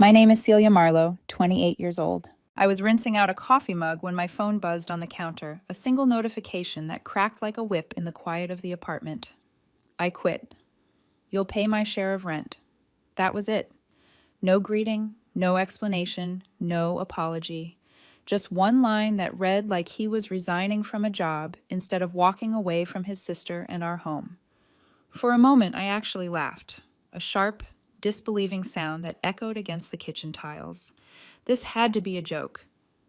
My name is Celia Marlowe, 28 years old. I was rinsing out a coffee mug when my phone buzzed on the counter, a single notification that cracked like a whip in the quiet of the apartment. I quit. You'll pay my share of rent. That was it. No greeting, no explanation, no apology. Just one line that read like he was resigning from a job instead of walking away from his sister and our home. For a moment, I actually laughed, a sharp, disbelieving sound that echoed against the kitchen tiles. This had to be a joke.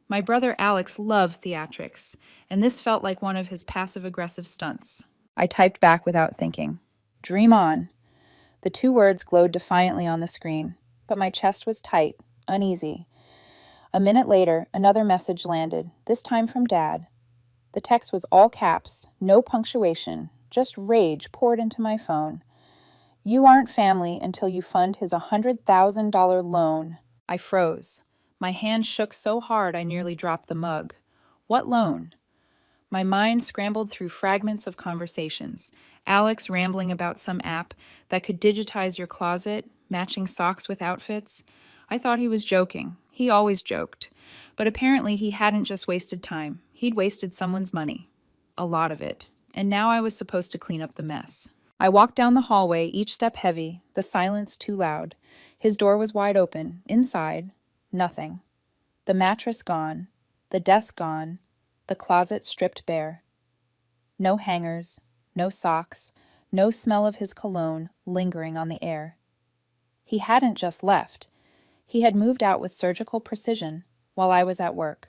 My brother Alex loved theatrics, and this felt like one of his passive-aggressive stunts. I typed back without thinking. Dream on. The two words glowed defiantly on the screen, but my chest was tight, uneasy. A minute later, another message landed, this time from Dad. The text was all caps, no punctuation, just rage poured into my phone. You aren't family until you fund his $100,000 loan. I froze. My hand shook so hard I nearly dropped the mug. What loan? My mind scrambled through fragments of conversations. Alex rambling about some app that could digitize your closet, matching socks with outfits. I thought he was joking. He always joked. But apparently he hadn't just wasted time. He'd wasted someone's money. A lot of it. And now I was supposed to clean up the mess. I walked down the hallway, each step heavy, the silence too loud. His door was wide open. Inside, nothing. The mattress gone. The desk gone. The closet stripped bare. No hangers, no socks, no smell of his cologne lingering on the air. He hadn't just left. He had moved out with surgical precision while I was at work.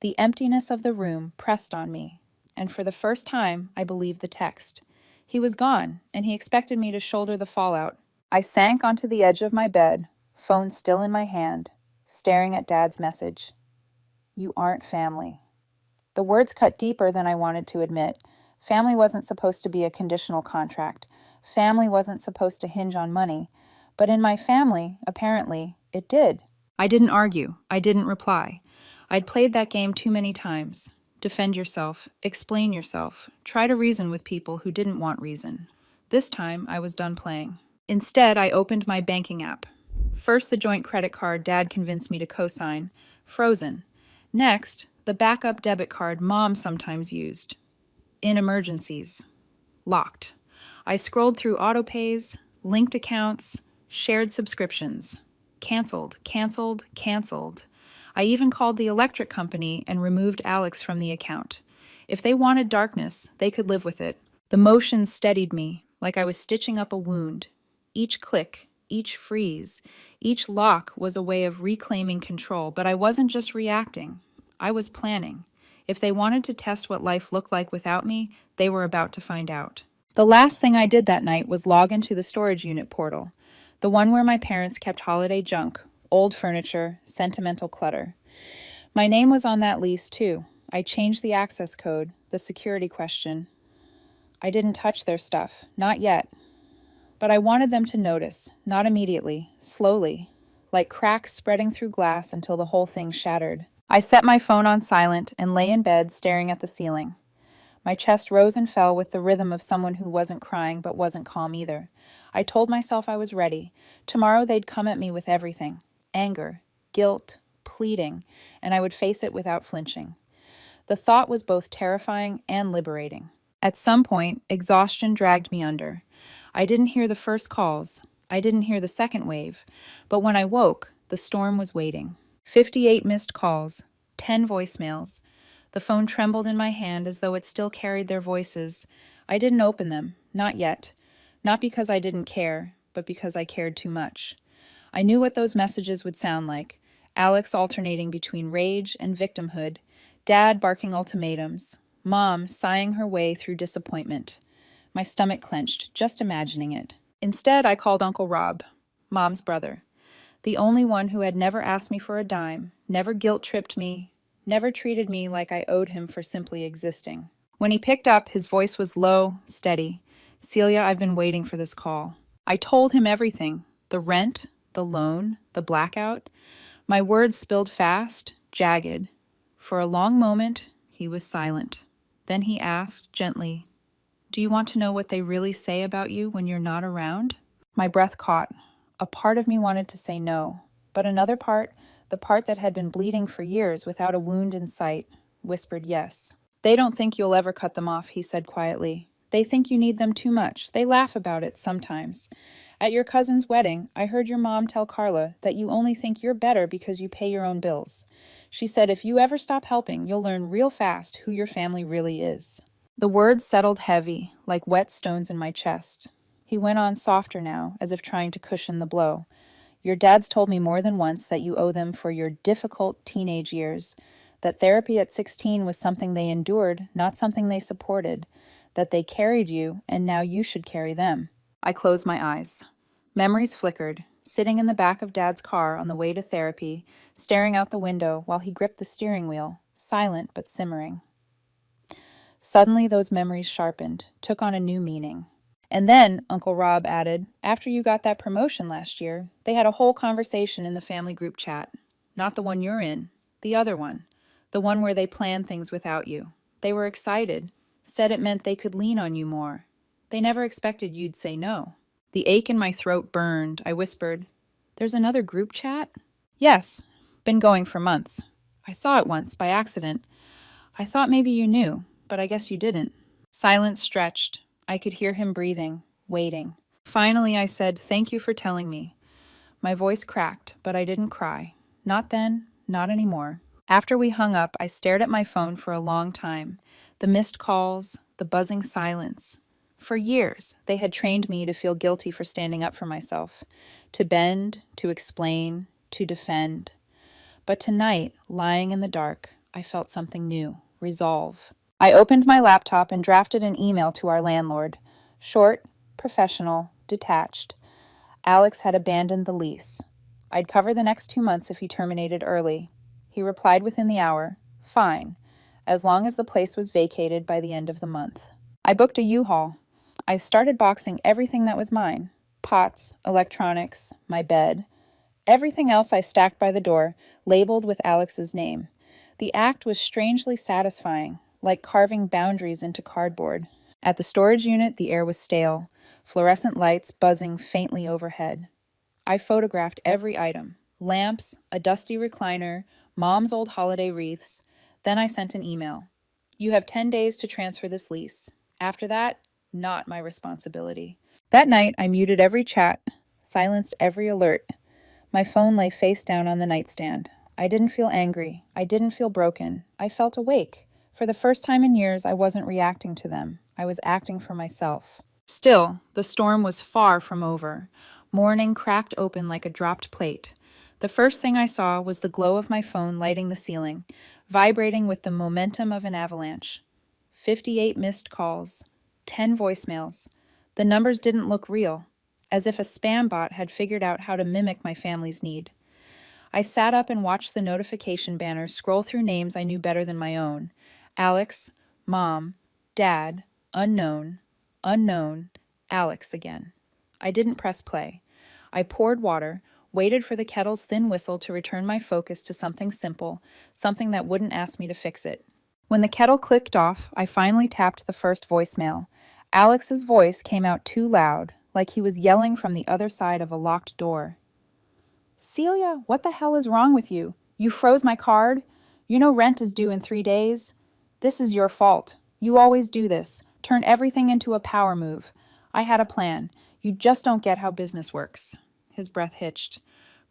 The emptiness of the room pressed on me, and for the first time I believed the text. He was gone, and he expected me to shoulder the fallout. I sank onto the edge of my bed, phone still in my hand, staring at Dad's message. You aren't family. The words cut deeper than I wanted to admit. Family wasn't supposed to be a conditional contract. Family wasn't supposed to hinge on money. But in my family, apparently, it did. I didn't argue. I didn't reply. I'd played that game too many times. Defend yourself, explain yourself, try to reason with people who didn't want reason. This time, I was done playing. Instead, I opened my banking app. First, the joint credit card Dad convinced me to co-sign, frozen. Next, the backup debit card Mom sometimes used. In emergencies. Locked. I scrolled through autopays, linked accounts, shared subscriptions. Canceled, canceled, canceled. I even called the electric company and removed Alex from the account. If they wanted darkness, they could live with it. The motion steadied me, like I was stitching up a wound. Each click, each freeze, each lock was a way of reclaiming control, but I wasn't just reacting. I was planning. If they wanted to test what life looked like without me, they were about to find out. The last thing I did that night was log into the storage unit portal, the one where my parents kept holiday junk, old furniture, sentimental clutter. My name was on that lease, too. I changed the access code, the security question. I didn't touch their stuff, not yet. But I wanted them to notice, not immediately, slowly, like cracks spreading through glass until the whole thing shattered. I set my phone on silent and lay in bed staring at the ceiling. My chest rose and fell with the rhythm of someone who wasn't crying but wasn't calm either. I told myself I was ready. Tomorrow they'd come at me with everything. Anger, guilt, pleading, and I would face it without flinching. The thought was both terrifying and liberating. At some point, exhaustion dragged me under. I didn't hear the first calls. I didn't hear the second wave. But when I woke, the storm was waiting. 58 missed calls, 10 voicemails. The phone trembled in my hand as though it still carried their voices. I didn't open them, not yet. Not because I didn't care, but because I cared too much. I knew what those messages would sound like. Alex alternating between rage and victimhood, Dad barking ultimatums, Mom sighing her way through disappointment. My stomach clenched, just imagining it. Instead, I called Uncle Rob, Mom's brother. The only one who had never asked me for a dime, never guilt-tripped me, never treated me like I owed him for simply existing. When he picked up, his voice was low, steady. Celia, I've been waiting for this call. I told him everything. The rent, the loan, the blackout. My words spilled fast, jagged. For a long moment, he was silent. Then he asked, gently, "Do you want to know what they really say about you when you're not around?" My breath caught. A part of me wanted to say no. But another part, the part that had been bleeding for years without a wound in sight, whispered yes. They don't think you'll ever cut them off, he said quietly. They think you need them too much. They laugh about it sometimes. At your cousin's wedding, I heard your mom tell Carla that you only think you're better because you pay your own bills. She said if you ever stop helping, you'll learn real fast who your family really is. The words settled heavy, like wet stones in my chest. He went on softer now, as if trying to cushion the blow. Your dad's told me more than once that you owe them for your difficult teenage years, that therapy at 16 was something they endured, not something they supported, that they carried you, and now you should carry them. I closed my eyes. Memories flickered, sitting in the back of Dad's car on the way to therapy, staring out the window while he gripped the steering wheel, silent but simmering. Suddenly those memories sharpened, took on a new meaning. And then, Uncle Rob added, after you got that promotion last year, they had a whole conversation in the family group chat. Not the one you're in, the other one. The one where they planned things without you. They were excited, said it meant they could lean on you more. They never expected you'd say no. The ache in my throat burned. I whispered, there's another group chat? Yes, been going for months. I saw it once, by accident. I thought maybe you knew, but I guess you didn't. Silence stretched. I could hear him breathing, waiting. Finally, I said, thank you for telling me. My voice cracked, but I didn't cry. Not then, not anymore. After we hung up, I stared at my phone for a long time. The missed calls, the buzzing silence. For years, they had trained me to feel guilty for standing up for myself, to bend, to explain, to defend. But tonight, lying in the dark, I felt something new, resolve. I opened my laptop and drafted an email to our landlord. Short, professional, detached. Alex had abandoned the lease. I'd cover the next 2 months if he terminated early. He replied within the hour, fine, as long as the place was vacated by the end of the month. I booked a U-Haul. I started boxing everything that was mine. Pots, electronics, my bed. Everything else I stacked by the door, labeled with Alex's name. The act was strangely satisfying, like carving boundaries into cardboard. At the storage unit, the air was stale, fluorescent lights buzzing faintly overhead. I photographed every item. Lamps, a dusty recliner, Mom's old holiday wreaths. Then I sent an email. You have 10 days to transfer this lease. After that, not my responsibility. That night, I muted every chat, silenced every alert. My phone lay face down on the nightstand. I didn't feel angry. I didn't feel broken. I felt awake. For the first time in years, I wasn't reacting to them. I was acting for myself. Still, the storm was far from over. Morning cracked open like a dropped plate. The first thing I saw was the glow of my phone lighting the ceiling, vibrating with the momentum of an avalanche. 58 missed calls. 10 voicemails. The numbers didn't look real, as if a spam bot had figured out how to mimic my family's need. I sat up and watched the notification banners scroll through names I knew better than my own. Alex, Mom, Dad, unknown, unknown, Alex again. I didn't press play. I poured water, waited for the kettle's thin whistle to return my focus to something simple, something that wouldn't ask me to fix it. When the kettle clicked off, I finally tapped the first voicemail. Alex's voice came out too loud, like he was yelling from the other side of a locked door. Celia, what the hell is wrong with you? You froze my card? You know rent is due in 3 days? This is your fault. You always do this. Turn everything into a power move. I had a plan. You just don't get how business works. His breath hitched.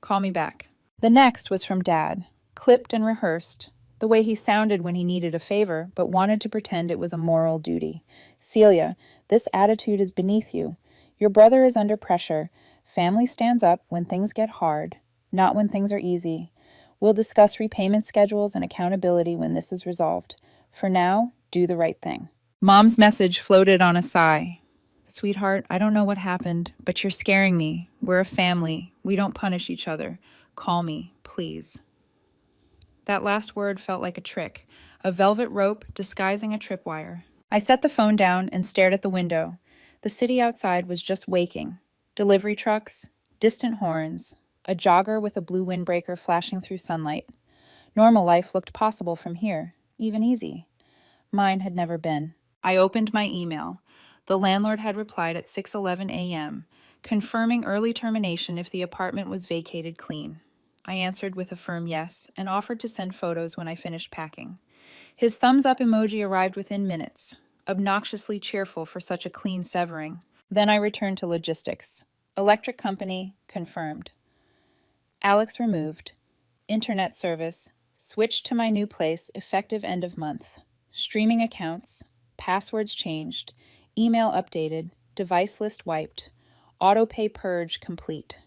Call me back. The next was from Dad, clipped and rehearsed, the way he sounded when he needed a favor, but wanted to pretend it was a moral duty. Celia, this attitude is beneath you. Your brother is under pressure. Family stands up when things get hard, not when things are easy. We'll discuss repayment schedules and accountability when this is resolved. For now, do the right thing. Mom's message floated on a sigh. Sweetheart, I don't know what happened, but you're scaring me. We're a family. We don't punish each other. Call me, please. That last word felt like a trick, a velvet rope disguising a tripwire. I set the phone down and stared at the window. The city outside was just waking. Delivery trucks, distant horns, a jogger with a blue windbreaker flashing through sunlight. Normal life looked possible from here, even easy. Mine had never been. I opened my email. The landlord had replied at 6:11 a.m., confirming early termination if the apartment was vacated clean. I answered with a firm yes and offered to send photos when I finished packing. His thumbs up emoji arrived within minutes, obnoxiously cheerful for such a clean severing. Then I returned to logistics. Electric company, confirmed. Alex removed. Internet service, switched to my new place effective end of month. Streaming accounts, passwords changed, email updated, device list wiped, autopay purge complete.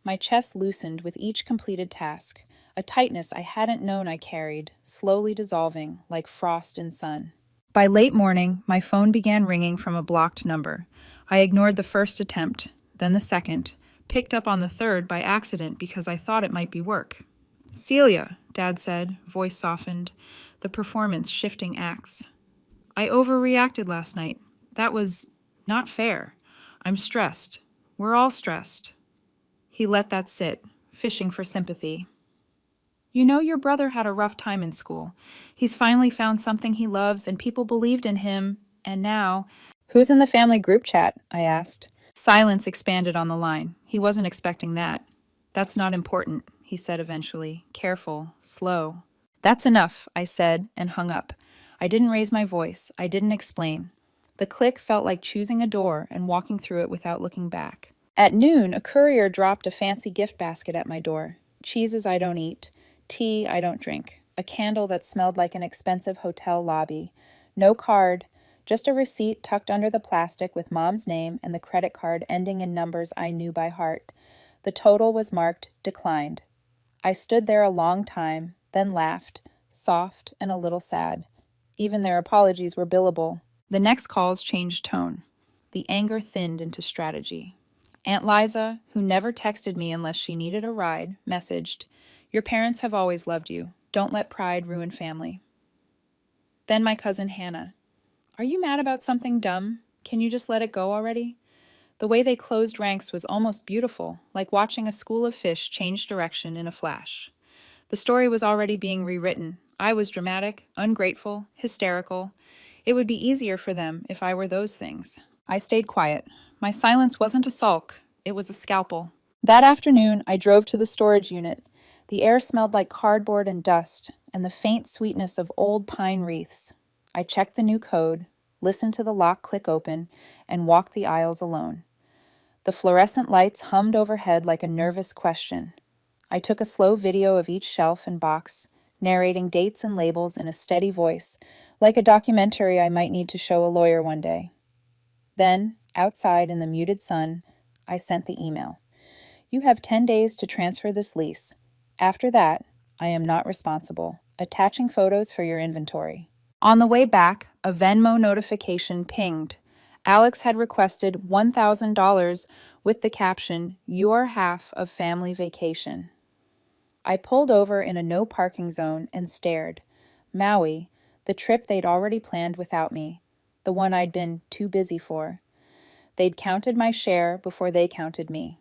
My chest loosened with each completed task, a tightness I hadn't known I carried, slowly dissolving like frost in sun. By late morning, my phone began ringing from a blocked number. I ignored the first attempt, then the second, picked up on the third by accident because I thought it might be work. Celia, Dad said, voice softened, the performance shifting acts. I overreacted last night. That was not fair. I'm stressed. We're all stressed. He let that sit, fishing for sympathy. You know, your brother had a rough time in school. He's finally found something he loves and people believed in him, and now... Who's in the family group chat? I asked. Silence expanded on the line. He wasn't expecting that. That's not important, he said eventually, careful, slow. That's enough, I said, and hung up. I didn't raise my voice. I didn't explain. The click felt like choosing a door and walking through it without looking back. At noon, a courier dropped a fancy gift basket at my door. Cheeses I don't eat, tea I don't drink, a candle that smelled like an expensive hotel lobby. No card, just a receipt tucked under the plastic with Mom's name and the credit card ending in numbers I knew by heart. The total was marked declined. I stood there a long time, then laughed, soft and a little sad. Even their apologies were billable. The next calls changed tone. The anger thinned into strategy. Aunt Liza, who never texted me unless she needed a ride, messaged, "Your parents have always loved you. Don't let pride ruin family." Then my cousin Hannah. "Are you mad about something dumb? Can you just let it go already?" The way they closed ranks was almost beautiful, like watching a school of fish change direction in a flash. The story was already being rewritten. I was dramatic, ungrateful, hysterical. It would be easier for them if I were those things. I stayed quiet. My silence wasn't a sulk, it was a scalpel. That afternoon, I drove to the storage unit. The air smelled like cardboard and dust, and the faint sweetness of old pine wreaths. I checked the new code, listened to the lock click open, and walked the aisles alone. The fluorescent lights hummed overhead like a nervous question. I took a slow video of each shelf and box, narrating dates and labels in a steady voice, like a documentary I might need to show a lawyer one day. Then, outside in the muted sun, I sent the email. You have 10 days to transfer this lease. After that, I am not responsible. Attaching photos for your inventory. On the way back, a Venmo notification pinged. Alex had requested $1,000 with the caption, "Your half of family vacation." I pulled over in a no parking zone and stared. Maui, the trip they'd already planned without me, the one I'd been too busy for. They'd counted my share before they counted me.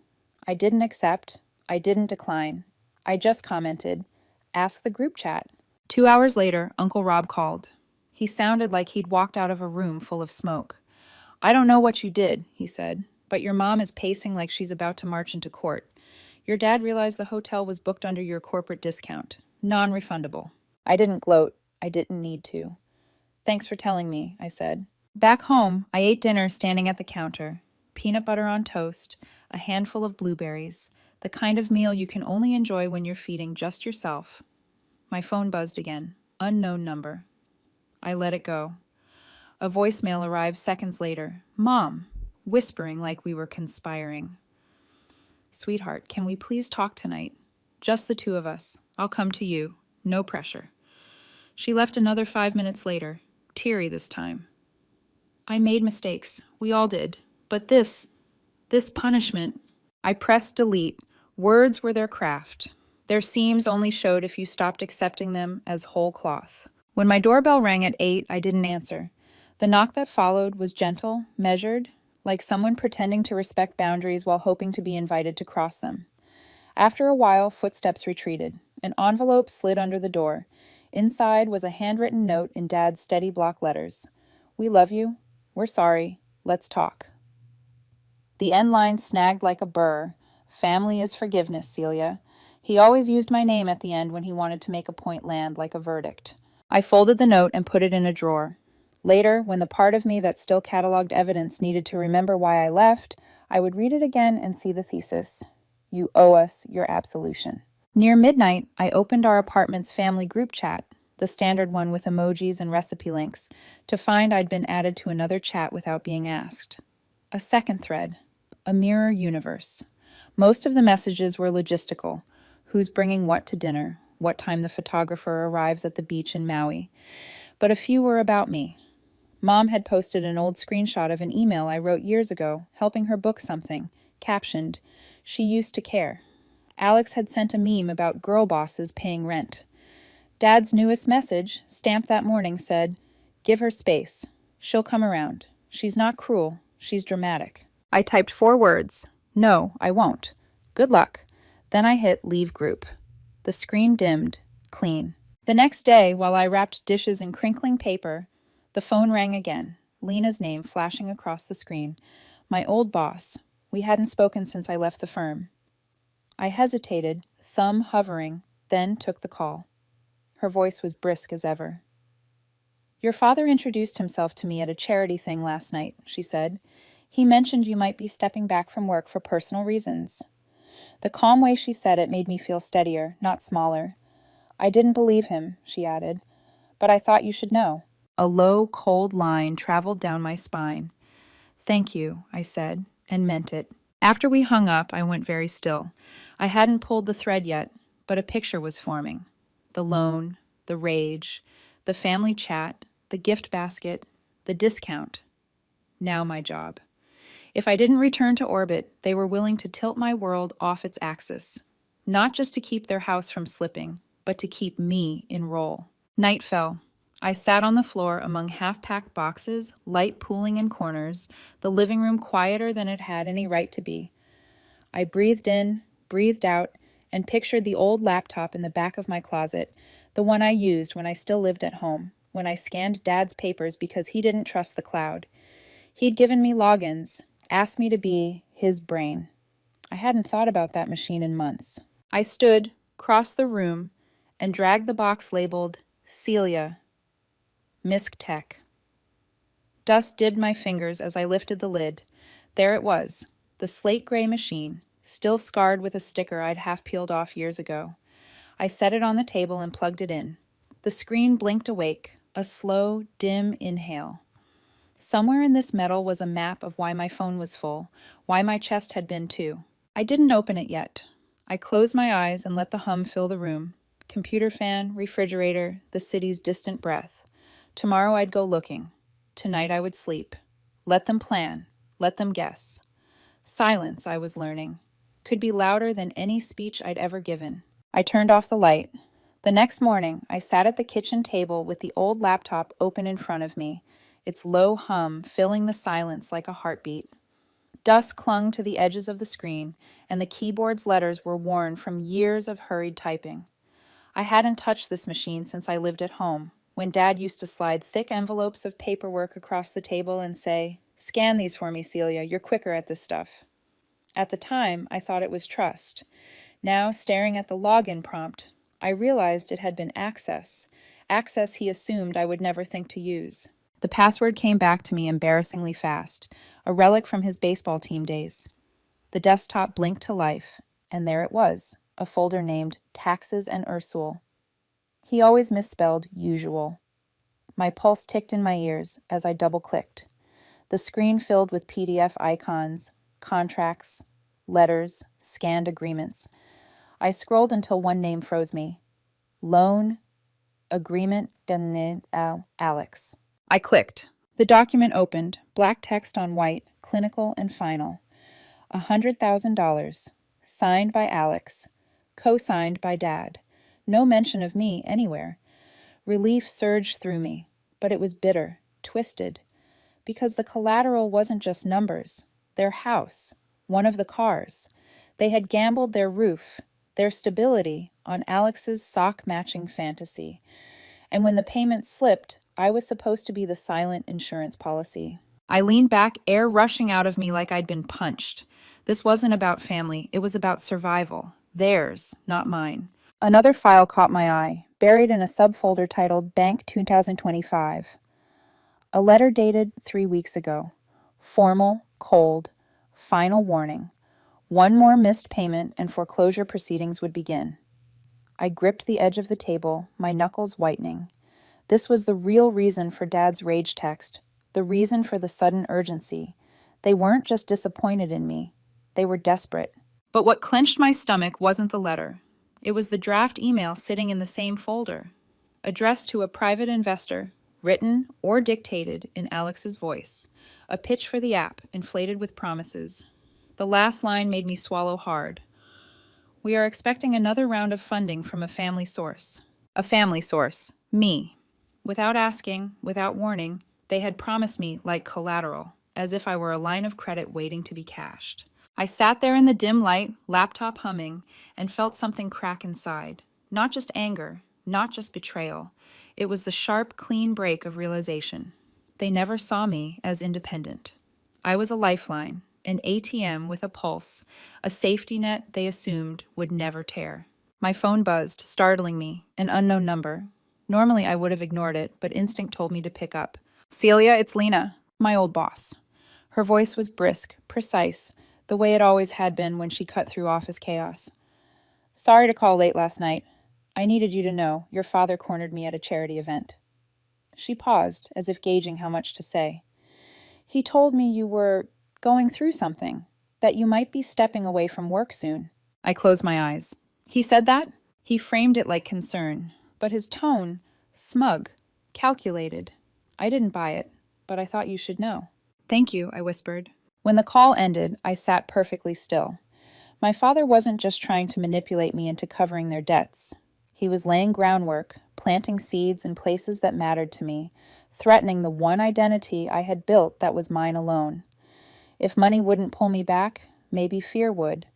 I didn't accept. I didn't decline. I just commented, "Ask the group chat." 2 hours later, Uncle Rob called. He sounded like he'd walked out of a room full of smoke. "I don't know what you did," he said, "but your mom is pacing like she's about to march into court. Your dad realized the hotel was booked under your corporate discount. Non-refundable." I didn't gloat. I didn't need to. "Thanks for telling me," I said. Back home, I ate dinner standing at the counter. Peanut butter on toast, a handful of blueberries, the kind of meal you can only enjoy when you're feeding just yourself. My phone buzzed again. Unknown number. I let it go. A voicemail arrived seconds later. "Mom," whispering like we were conspiring. "Sweetheart, can we please talk tonight? Just the two of us. I'll come to you. No pressure." She left another 5 minutes later, teary this time. "I made mistakes. We all did. But this punishment..." I pressed delete. Words were their craft. Their seams only showed if you stopped accepting them as whole cloth. When my doorbell rang at 8, I didn't answer. The knock that followed was gentle, measured, like someone pretending to respect boundaries while hoping to be invited to cross them. After a while, footsteps retreated. An envelope slid under the door. Inside was a handwritten note in Dad's steady block letters. "We love you. We're sorry. Let's talk." The end line snagged like a burr. "Family is forgiveness, Celia." He always used my name at the end when he wanted to make a point land like a verdict. I folded the note and put it in a drawer. Later, when the part of me that still cataloged evidence needed to remember why I left, I would read it again and see the thesis. You owe us your absolution. Near midnight, I opened our apartment's family group chat, the standard one with emojis and recipe links, to find I'd been added to another chat without being asked. A second thread. A mirror universe. Most of the messages were logistical. Who's bringing what to dinner? What time the photographer arrives at the beach in Maui? But a few were about me. Mom had posted an old screenshot of an email I wrote years ago, helping her book something, captioned, "She used to care." Alex had sent a meme about girl bosses paying rent. Dad's newest message, stamped that morning, said, "Give her space. She'll come around. She's not cruel. She's dramatic." I typed 4 words. "No, I won't. Good luck." Then I hit leave group. The screen dimmed. Clean. The next day, while I wrapped dishes in crinkling paper, the phone rang again, Lena's name flashing across the screen. My old boss. We hadn't spoken since I left the firm. I hesitated, thumb hovering, then took the call. Her voice was brisk as ever. "Your father introduced himself to me at a charity thing last night," she said. "He mentioned you might be stepping back from work for personal reasons." The calm way she said it made me feel steadier, not smaller. "I didn't believe him," she added, "but I thought you should know." A low, cold line traveled down my spine. "Thank you," I said, and meant it. After we hung up, I went very still. I hadn't pulled the thread yet, but a picture was forming. The loan, the rage, the family chat, the gift basket, the discount. Now my job. If I didn't return to orbit, they were willing to tilt my world off its axis. Not just to keep their house from slipping, but to keep me in roll. Night fell. I sat on the floor among half-packed boxes, light pooling in corners, the living room quieter than it had any right to be. I breathed in, breathed out, and pictured the old laptop in the back of my closet, the one I used when I still lived at home, when I scanned Dad's papers because he didn't trust the cloud. He'd given me logins, asked me to be his brain. I hadn't thought about that machine in months. I stood, crossed the room, and dragged the box labeled Celia, Misc Tech. Dust dibbed my fingers as I lifted the lid. There it was, the slate gray machine, still scarred with a sticker I'd half peeled off years ago. I set it on the table and plugged it in. The screen blinked awake, a slow, dim inhale. Somewhere in this metal was a map of why my phone was full, why my chest had been too. I didn't open it yet. I closed my eyes and let the hum fill the room. Computer fan, refrigerator, the city's distant breath. Tomorrow I'd go looking. Tonight I would sleep. Let them plan. Let them guess. Silence, I was learning, could be louder than any speech I'd ever given. I turned off the light. The next morning, I sat at the kitchen table with the old laptop open in front of me, its low hum filling the silence like a heartbeat. Dust clung to the edges of the screen, and the keyboard's letters were worn from years of hurried typing. I hadn't touched this machine since I lived at home, when Dad used to slide thick envelopes of paperwork across the table and say, "Scan these for me, Celia, you're quicker at this stuff." At the time, I thought it was trust. Now, staring at the login prompt, I realized it had been access he assumed I would never think to use. The password came back to me embarrassingly fast, a relic from his baseball team days. The desktop blinked to life, and there it was, a folder named Taxes and Ursule. He always misspelled usual. My pulse ticked in my ears as I double-clicked. The screen filled with PDF icons, contracts, letters, scanned agreements. I scrolled until one name froze me. Loan Agreement Alex. I clicked. The document opened, black text on white, clinical and final. $100,000. Signed by Alex. Co-signed by Dad. No mention of me anywhere. Relief surged through me, but it was bitter, twisted, because the collateral wasn't just numbers. Their house, one of the cars. They had gambled their roof, their stability, on Alex's sock-matching fantasy. And when the payment slipped, I was supposed to be the silent insurance policy. I leaned back, air rushing out of me like I'd been punched. This wasn't about family, it was about survival. Theirs, not mine. Another file caught my eye, buried in a subfolder titled Bank 2025. A letter dated 3 weeks ago. Formal, cold, final warning. One more missed payment and foreclosure proceedings would begin. I gripped the edge of the table, my knuckles whitening. This was the real reason for Dad's rage text, the reason for the sudden urgency. They weren't just disappointed in me, they were desperate. But what clenched my stomach wasn't the letter. It was the draft email sitting in the same folder, addressed to a private investor, written or dictated in Alex's voice, a pitch for the app, inflated with promises. The last line made me swallow hard. We are expecting another round of funding from a family source. A family source, me. Without asking, without warning, they had promised me like collateral, as if I were a line of credit waiting to be cashed. I sat there in the dim light, laptop humming, and felt something crack inside. Not just anger, not just betrayal. It was the sharp, clean break of realization. They never saw me as independent. I was a lifeline, an ATM with a pulse, a safety net they assumed would never tear. My phone buzzed, startling me, an unknown number. Normally I would have ignored it, but instinct told me to pick up. Celia, it's Lena, my old boss. Her voice was brisk, precise, the way it always had been when she cut through office chaos. Sorry to call late last night. I needed you to know your father cornered me at a charity event. She paused, as if gauging how much to say. He told me you were going through something, that you might be stepping away from work soon. I closed my eyes. He said that? He framed it like concern, but his tone, smug, calculated. I didn't buy it, but I thought you should know. Thank you, I whispered. When the call ended, I sat perfectly still. My father wasn't just trying to manipulate me into covering their debts. He was laying groundwork, planting seeds in places that mattered to me, threatening the one identity I had built that was mine alone. If money wouldn't pull me back, maybe fear would.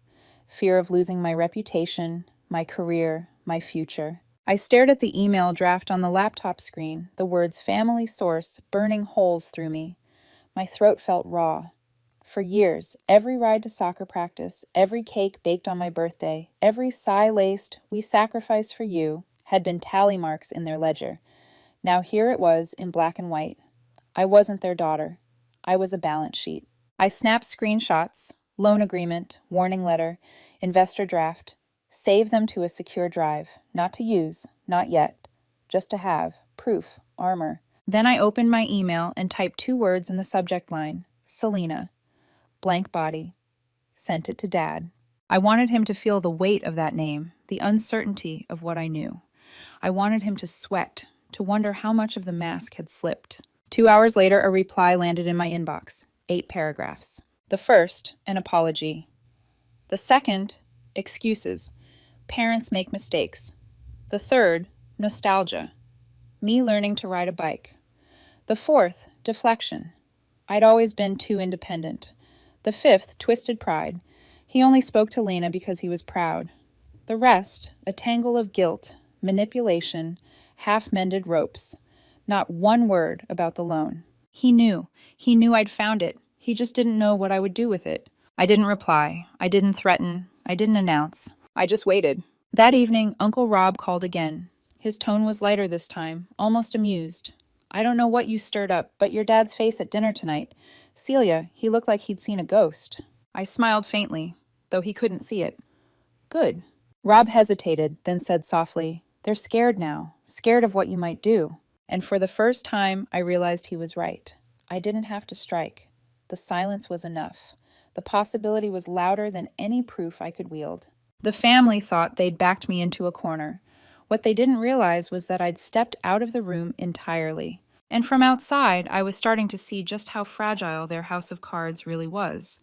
Fear of losing my reputation, my career, my future. I stared at the email draft on the laptop screen, the words family source burning holes through me. My throat felt raw. For years, every ride to soccer practice, every cake baked on my birthday, every sigh laced, "We sacrificed for you," had been tally marks in their ledger. Now here it was in black and white. I wasn't their daughter. I was a balance sheet. I snapped screenshots, loan agreement, warning letter, investor draft. Save them to a secure drive, not to use, not yet, just to have, proof, armor. Then I opened my email and typed 2 words in the subject line, Selena. Blank body. Sent it to Dad. I wanted him to feel the weight of that name, the uncertainty of what I knew. I wanted him to sweat, to wonder how much of the mask had slipped. 2 hours later, a reply landed in my inbox. 8 paragraphs. The first, an apology. The second, excuses. Parents make mistakes. The third, nostalgia. Me learning to ride a bike. The fourth, deflection. I'd always been too independent. The fifth, twisted pride. He only spoke to Lena because he was proud. The rest, a tangle of guilt, manipulation, half-mended ropes. Not one word about the loan. He knew. He knew I'd found it. He just didn't know what I would do with it. I didn't reply. I didn't threaten. I didn't announce. I just waited. That evening, Uncle Rob called again. His tone was lighter this time, almost amused. I don't know what you stirred up, but your dad's face at dinner tonight. Celia, he looked like he'd seen a ghost. I smiled faintly, though he couldn't see it. Good. Rob hesitated, then said softly, "They're scared now, scared of what you might do." And for the first time, I realized he was right. I didn't have to strike. The silence was enough. The possibility was louder than any proof I could wield. The family thought they'd backed me into a corner. What they didn't realize was that I'd stepped out of the room entirely. And from outside, I was starting to see just how fragile their house of cards really was.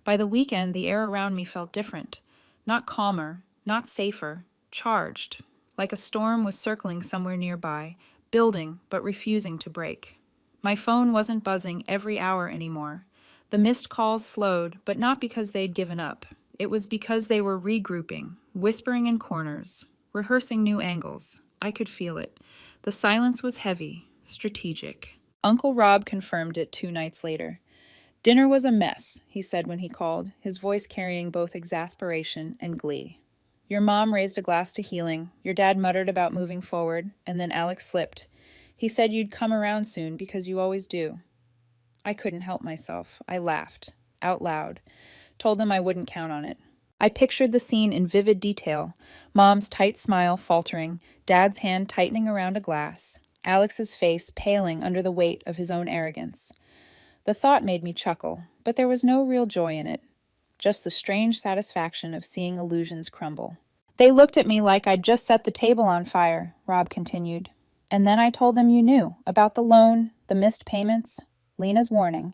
By the weekend, the air around me felt different. Not calmer, not safer, charged. Like a storm was circling somewhere nearby, building but refusing to break. My phone wasn't buzzing every hour anymore. The missed calls slowed, but not because they'd given up. It was because they were regrouping, whispering in corners, rehearsing new angles. I could feel it. The silence was heavy, strategic. Uncle Rob confirmed it 2 nights later. Dinner was a mess, he said when he called, his voice carrying both exasperation and glee. Your mom raised a glass to healing, your dad muttered about moving forward, and then Alex slipped. He said you'd come around soon because you always do. I couldn't help myself. I laughed, out loud, told them I wouldn't count on it. I pictured the scene in vivid detail, Mom's tight smile faltering, Dad's hand tightening around a glass, Alex's face paling under the weight of his own arrogance. The thought made me chuckle, but there was no real joy in it, just the strange satisfaction of seeing illusions crumble. They looked at me like I'd just set the table on fire, Rob continued. And then I told them you knew, about the loan, the missed payments, Lena's warning.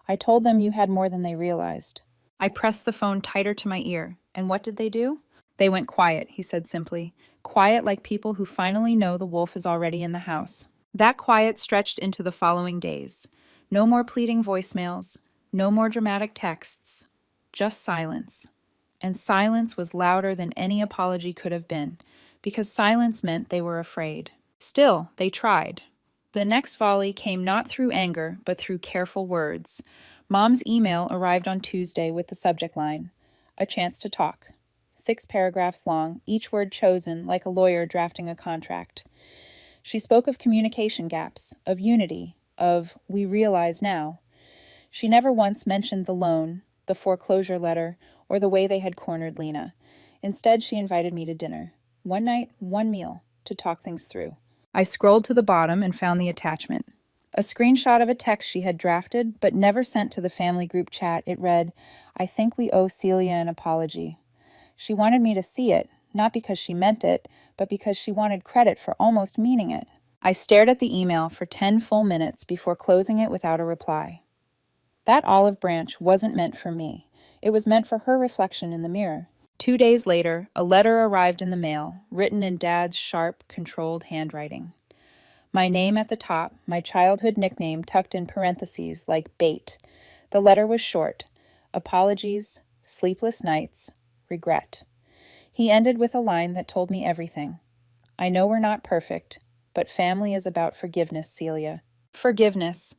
I told them you had more than they realized. I pressed the phone tighter to my ear, and what did they do? They went quiet, he said simply. Quiet like people who finally know the wolf is already in the house. That quiet stretched into the following days. No more pleading voicemails, no more dramatic texts, just silence. And silence was louder than any apology could have been, because silence meant they were afraid. Still, they tried. The next volley came not through anger, but through careful words. Mom's email arrived on Tuesday with the subject line, "A chance to talk." 6 paragraphs long, each word chosen like a lawyer drafting a contract. She spoke of communication gaps, of unity, of "we realize now." She never once mentioned the loan, the foreclosure letter, or the way they had cornered Lena. Instead, she invited me to dinner. One night, one meal, to talk things through. I scrolled to the bottom and found the attachment. A screenshot of a text she had drafted, but never sent to the family group chat. It read, "I think we owe Celia an apology." She wanted me to see it, not because she meant it, but because she wanted credit for almost meaning it. I stared at the email for 10 full minutes before closing it without a reply. That olive branch wasn't meant for me. It was meant for her reflection in the mirror. 2 days later, a letter arrived in the mail, written in Dad's sharp, controlled handwriting. My name at the top, my childhood nickname tucked in parentheses like bait. The letter was short. Apologies, sleepless nights, regret. He ended with a line that told me everything. I know we're not perfect, but family is about forgiveness, Celia. Forgiveness,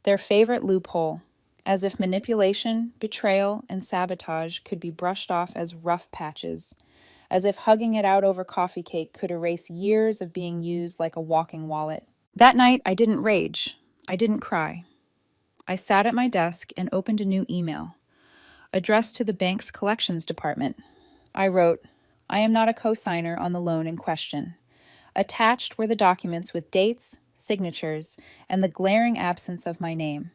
their favorite loophole, as if manipulation, betrayal, and sabotage could be brushed off as rough patches, as if hugging it out over coffee cake could erase years of being used like a walking wallet. That night, I didn't rage. I didn't cry. I sat at my desk and opened a new email, addressed to the bank's collections department. I wrote, "I am not a co-signer on the loan in question." Attached were the documents with dates, signatures, and the glaring absence of my name.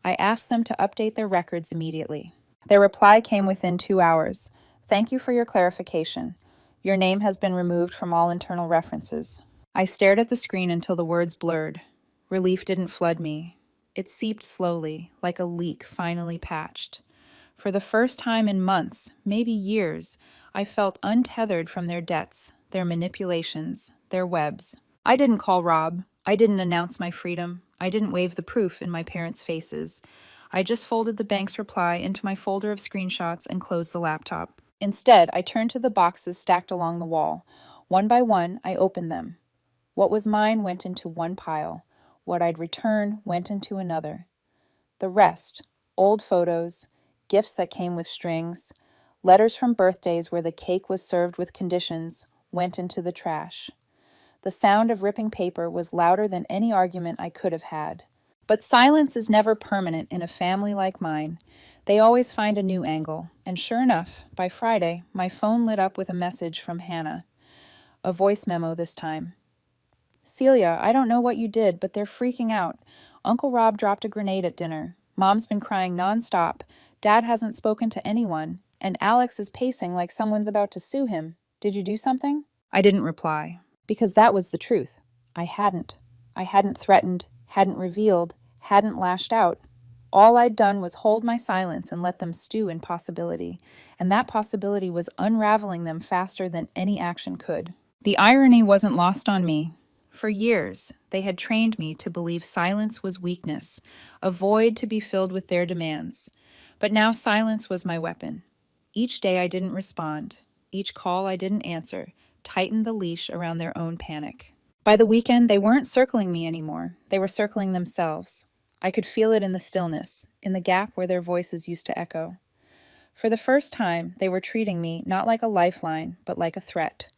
I asked them to update their records immediately. Their reply came within 2 hours. "Thank you for your clarification. Your name has been removed from all internal references." I stared at the screen until the words blurred. Relief didn't flood me. It seeped slowly, like a leak finally patched. For the first time in months, maybe years, I felt untethered from their debts, their manipulations, their webs. I didn't call Rob. I didn't announce my freedom. I didn't wave the proof in my parents' faces. I just folded the bank's reply into my folder of screenshots and closed the laptop. Instead, I turned to the boxes stacked along the wall. One by one, I opened them. What was mine went into one pile. What I'd return went into another. The rest, old photos, gifts that came with strings, letters from birthdays where the cake was served with conditions, went into the trash. The sound of ripping paper was louder than any argument I could have had. But silence is never permanent in a family like mine. They always find a new angle, and sure enough, by Friday, my phone lit up with a message from Hannah. A voice memo this time. "Celia, I don't know what you did, but they're freaking out. Uncle Rob dropped a grenade at dinner. Mom's been crying nonstop. Dad hasn't spoken to anyone, and Alex is pacing like someone's about to sue him. Did you do something?" I didn't reply. Because that was the truth. I hadn't. I hadn't threatened, hadn't revealed, hadn't lashed out. All I'd done was hold my silence and let them stew in possibility, and that possibility was unraveling them faster than any action could. The irony wasn't lost on me. For years, they had trained me to believe silence was weakness, a void to be filled with their demands. But now silence was my weapon. Each day I didn't respond. Each call I didn't answer tightened the leash around their own panic. By the weekend, they weren't circling me anymore. They were circling themselves. I could feel it in the stillness, in the gap where their voices used to echo. For the first time, they were treating me not like a lifeline, but like a threat.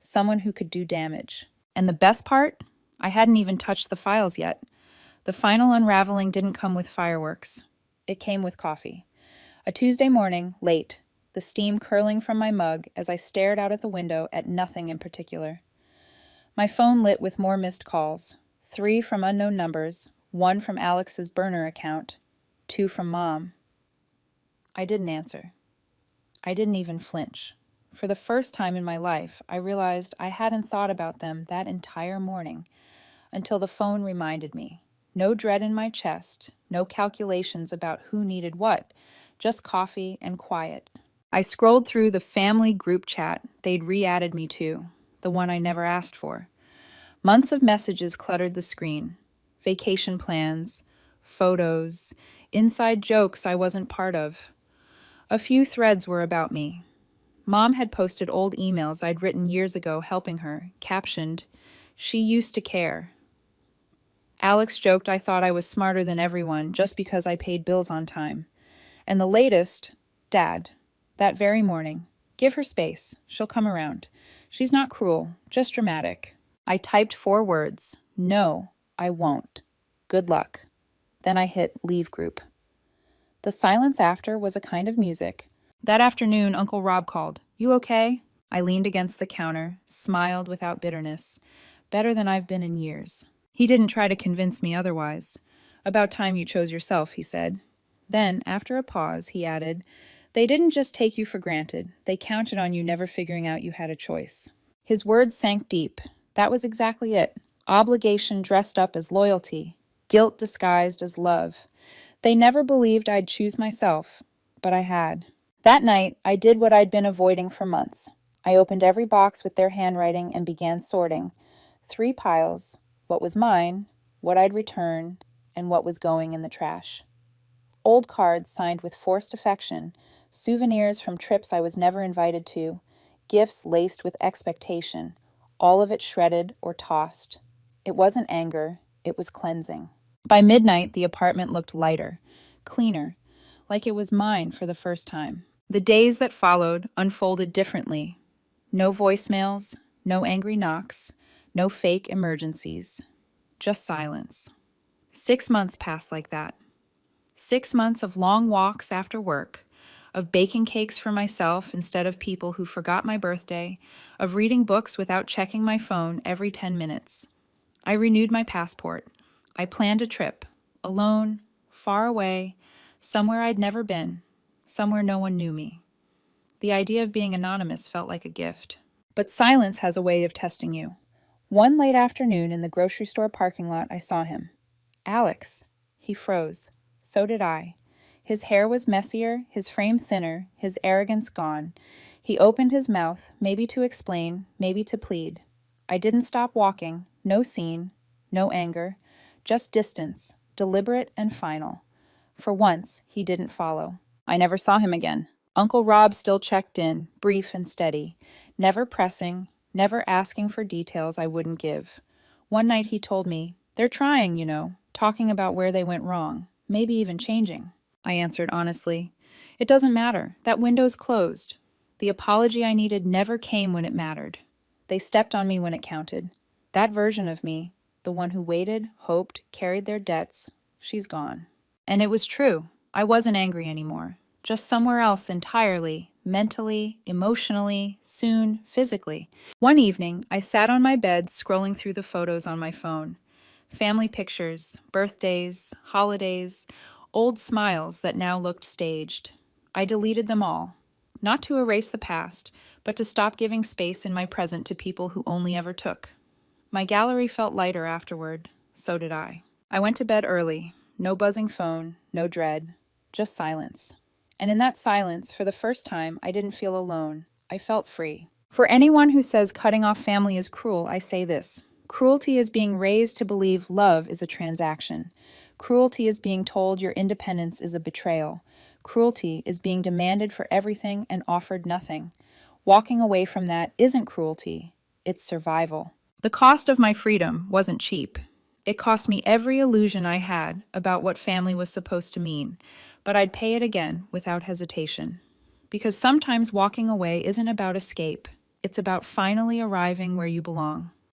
Someone who could do damage. And the best part? I hadn't even touched the files yet. The final unraveling didn't come with fireworks. It came with coffee. A Tuesday morning, late, the steam curling from my mug as I stared out at the window at nothing in particular. My phone lit with more missed calls. 3 from unknown numbers, 1 from Alex's burner account, 2 from Mom. I didn't answer. I didn't even flinch. For the first time in my life, I realized I hadn't thought about them that entire morning until the phone reminded me. No dread in my chest, no calculations about who needed what, just coffee and quiet. I scrolled through the family group chat they'd re-added me to, the one I never asked for. Months of messages cluttered the screen. Vacation plans, photos, inside jokes I wasn't part of. A few threads were about me. Mom had posted old emails I'd written years ago helping her, captioned, "She used to care." Alex joked I thought I was smarter than everyone just because I paid bills on time. And the latest, Dad, that very morning, "Give her space. She'll come around. She's not cruel, just dramatic." I typed 4 words. "No, I won't. Good luck." Then I hit leave group. The silence after was a kind of music. That afternoon, Uncle Rob called. "You okay?" I leaned against the counter, smiled without bitterness. Better than I've been in years. He didn't try to convince me otherwise. "About time you chose yourself," he said. Then, after a pause, he added, "They didn't just take you for granted. They counted on you never figuring out you had a choice." His words sank deep. That was exactly it. Obligation dressed up as loyalty. Guilt disguised as love. They never believed I'd choose myself, but I had. That night, I did what I'd been avoiding for months. I opened every box with their handwriting and began sorting. 3 piles, what was mine, what I'd return, and what was going in the trash. Old cards signed with forced affection, souvenirs from trips I was never invited to, gifts laced with expectation, all of it shredded or tossed. It wasn't anger, it was cleansing. By midnight, the apartment looked lighter, cleaner, like it was mine for the first time. The days that followed unfolded differently. No voicemails, no angry knocks, no fake emergencies. Just silence. 6 months passed like that. 6 months of long walks after work, of baking cakes for myself instead of people who forgot my birthday, of reading books without checking my phone every 10 minutes. I renewed my passport. I planned a trip, alone, far away, somewhere I'd never been, somewhere no one knew me. The idea of being anonymous felt like a gift. But silence has a way of testing you. One late afternoon in the grocery store parking lot, I saw him. "Alex." He froze. So did I. His hair was messier, his frame thinner, his arrogance gone. He opened his mouth, maybe to explain, maybe to plead. I didn't stop walking. No scene, no anger, just distance, deliberate and final. For once, he didn't follow. I never saw him again. Uncle Rob still checked in, brief and steady, never pressing, never asking for details I wouldn't give. One night he told me, "They're trying, you know, talking about where they went wrong, maybe even changing." I answered honestly, "It doesn't matter. That window's closed." The apology I needed never came when it mattered. They stepped on me when it counted. That version of me, the one who waited, hoped, carried their debts, she's gone. And it was true. I wasn't angry anymore. Just somewhere else entirely, mentally, emotionally, soon, physically. One evening, I sat on my bed scrolling through the photos on my phone. Family pictures, birthdays, holidays, old smiles that now looked staged. I deleted them all. Not to erase the past, but to stop giving space in my present to people who only ever took. My gallery felt lighter afterward. So did I. I went to bed early. No buzzing phone, no dread, just silence. And in that silence, for the first time, I didn't feel alone. I felt free. For anyone who says cutting off family is cruel, I say this. Cruelty is being raised to believe love is a transaction. Cruelty is being told your independence is a betrayal. Cruelty is being demanded for everything and offered nothing. Walking away from that isn't cruelty, it's survival. The cost of my freedom wasn't cheap. It cost me every illusion I had about what family was supposed to mean, but I'd pay it again without hesitation. because sometimes walking away isn't about escape. It's about finally arriving where you belong.